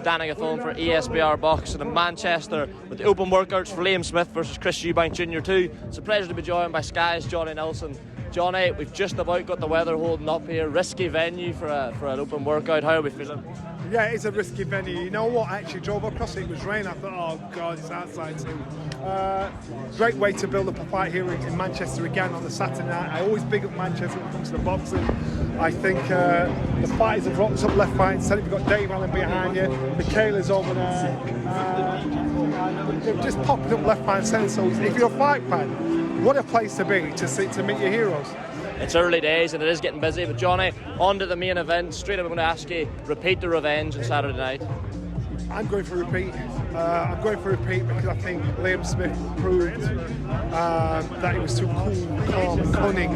Danny Gaffone for ESBR Boxing in Manchester with the open workouts for Liam Smith versus Chris Eubank Jr. too. It's a pleasure to be joined by Sky's Johnny Nelson. Johnny, we've just about got the weather holding up here. Risky venue for an open workout. How are we feeling? Yeah, it's a risky venue. You know what? I actually drove across it was rain. I thought, oh God, it's outside too. Great way to build up a fight here in Manchester again on the Saturday night. I always big up Manchester when it comes to the boxing. I think the fighters have rocked up left, right, and centre. We've got Dave Allen behind you. Michaela's over there. They're just popping up left, right, and centre. So if you're a fight fan, what a place to be to meet your heroes. It's early days and it is getting busy, but Johnny, on to the main event. Straight up I'm going to ask you, repeat the revenge on Saturday night. I'm going for a repeat. I'm going for a repeat because I think Liam Smith proved that he was too cool, calm, and cunning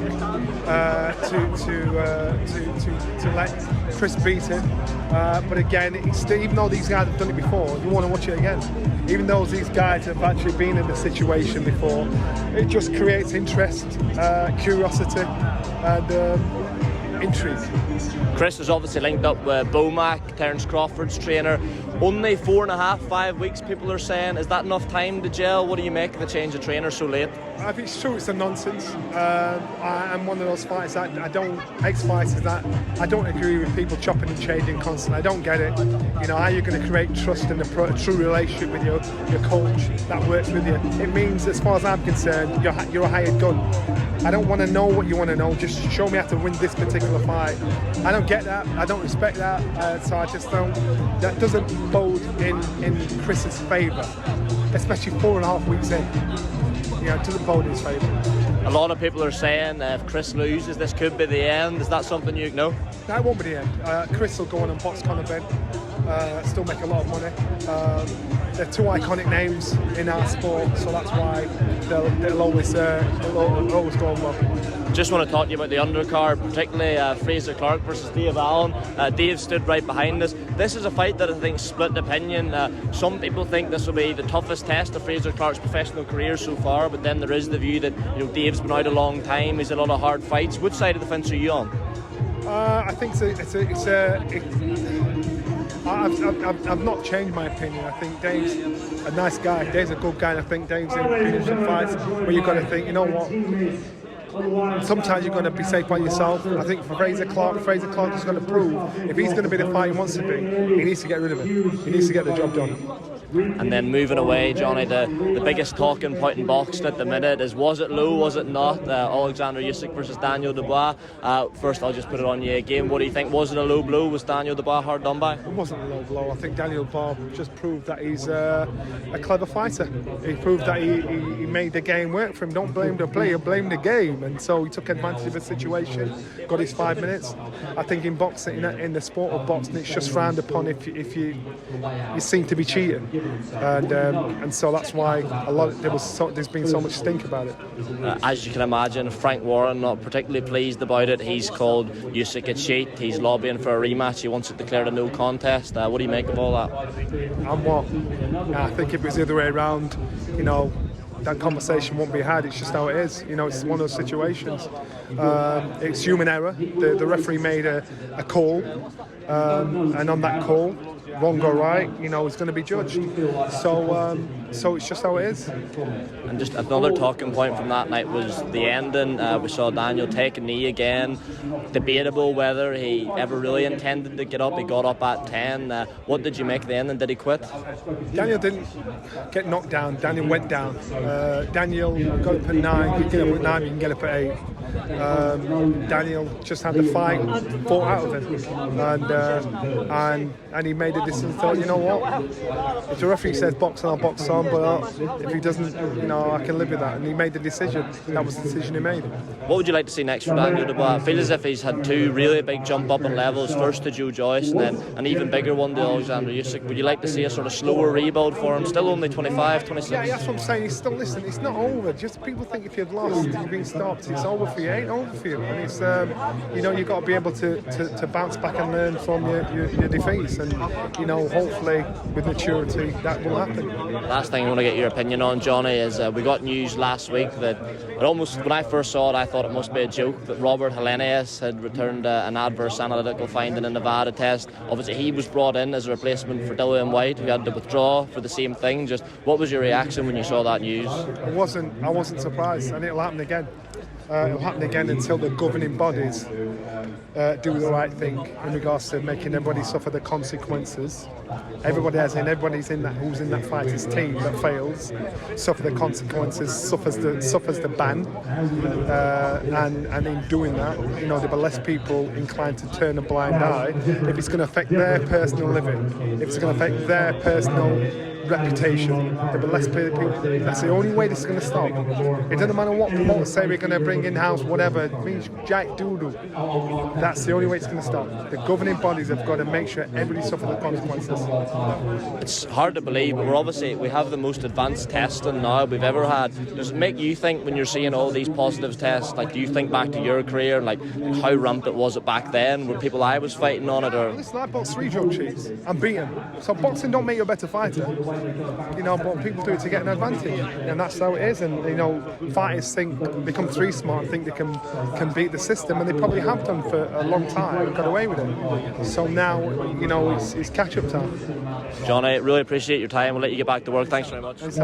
to let Chris beat him. But again, even though these guys have done it before, you want to watch it again. Even though these guys have actually been in the situation before, it just creates interest, curiosity, and intrigue. Chris is obviously linked up with Bomac, Terence Crawford's trainer. Only 4.5, 5 weeks, people are saying. Is that enough time to gel? What do you make of the change of trainer so late? I think it's true, it's a nonsense. I'm one of those fighters that ex-fighters that I don't agree with people chopping and changing constantly. I don't get it. You know, how you're going to create trust and a true relationship with your coach that works with you. It means, as far as I'm concerned, you're a hired gun. I don't want to know what you want to know. Just show me how to win this particular fight. I don't get that. I don't respect that. So I just don't. That doesn't bode in Chris's favour, especially 4.5 weeks in. You know, it doesn't bode in his favour. A lot of people are saying if Chris loses, this could be the end. Is that something you know? That won't be the end. Chris will go on and box Conor Ben. Still make a lot of money. They're two iconic names in our sport, so that's why they'll always go on well. Just want to talk to you about the undercard, particularly Fraser Clark versus Dave Allen. Dave stood right behind us. This is a fight that I think split opinion. Some people think this will be the toughest test of Fraser Clark's professional career so far, but then there is the view that Dave's been out a long time. He's had a lot of hard fights. Which side of the fence are you on? I think I've not changed my opinion. I think Dave's a nice guy. Dave's a good guy. And I think Dave's in some fights where you've got to think, you know what? Sometimes you're going to be safe by yourself. I think for Fraser Clark is going to prove if he's going to be the fight he wants to be, he needs to get rid of him. He needs to get the job done. And then moving away, Johnny, the biggest talking point in boxing at the minute is, was it low, was it not? Alexander Usyk versus Daniel Dubois. First, I'll just put it on you again. What do you think? Was it a low blow? Was Daniel Dubois hard done by? It wasn't a low blow. I think Daniel Dubois just proved that he's a clever fighter. He proved that he made the game work for him. Don't blame the player, blame the game. And so he took advantage of the situation, got his 5 minutes. I think in boxing, in the sport of boxing, it's just frowned upon if you seem to be cheating. And so that's why there's been so much stink about it. As you can imagine, Frank Warren not particularly pleased about it. He's called Usyk a cheat. He's lobbying for a rematch. He wants it declared a no contest. What do you make of all that? I think if it was the other way around, that conversation won't be had. It's just how it is. It's one of those situations. It's human error. The referee made a call, and on that call, wrong or right, it's going to be judged. So it's just how it is. And just another talking point from that night was the ending. We saw Daniel take a knee again. Debatable whether he ever really intended to get up. He got up at 10. What did you make of the ending? Did he quit? Daniel didn't get knocked down. Daniel went down. Daniel got up at 9. You can get up at 9, you can get up at 8. Daniel just had the fight fought out of him, and he made a decision. Thought, you know what? If the referee says box on, I'll box on. But if he doesn't, I can live with that. And he made the decision. That was the decision he made. What would you like to see next for Daniel Dubois? I feel as if he's had two really big jump up in levels. First to Joe Joyce, and then an even bigger one to Alexander Usyk. Would you like to see a sort of slower rebuild for him? Still only 25, 26. Yeah, that's what I'm saying. He's still, listen, it's not over. Just people think if you've lost, you've been stopped. It's over for you. It ain't it over for you. And it's you've got to be able to bounce back and learn from your defeats, and hopefully with maturity that will happen. Last thing I want to get your opinion on, Johnny, is we got news last week that it almost, when I first saw it, I thought it must be a joke, that Robert Helenius had returned an adverse analytical finding in Nevada test. Obviously he was brought in as a replacement for Dillian White, who had to withdraw for the same thing. Just what was your reaction when you saw that news? I wasn't surprised, and it'll happen again. It'll happen again until the governing bodies do the right thing in regards to making everybody suffer the consequences. Everybody's in that who's in that fighter's team that fails suffer the consequences, suffers the ban, and in doing that, there'll be less people inclined to turn a blind eye if it's going to affect their personal living, if it's going to affect their personal reputation. There'll be less people. That's the only way this is going to stop. It doesn't matter what promoters say we're going to bring in-house, whatever. It means jack doodle. That's the only way it's going to stop. The governing bodies have got to make sure everybody suffers the consequences. It's hard to believe, but we have the most advanced testing now we've ever had. Does it make you think, when you're seeing all these positive tests, like, do you think back to your career, like how rampant was it back then? Were people I was fighting on it, or? Listen, I boxed 3 drug cheats and beat them. So boxing don't make you a better fighter. But people do it to get an advantage, and that's how it is. And fighters become 3 smart and think they can beat the system, and they probably have done for a long time and got away with it. So now, it's catch-up time. Johnny, really appreciate your time. We'll let you get back to work. Thanks very much. Thanks,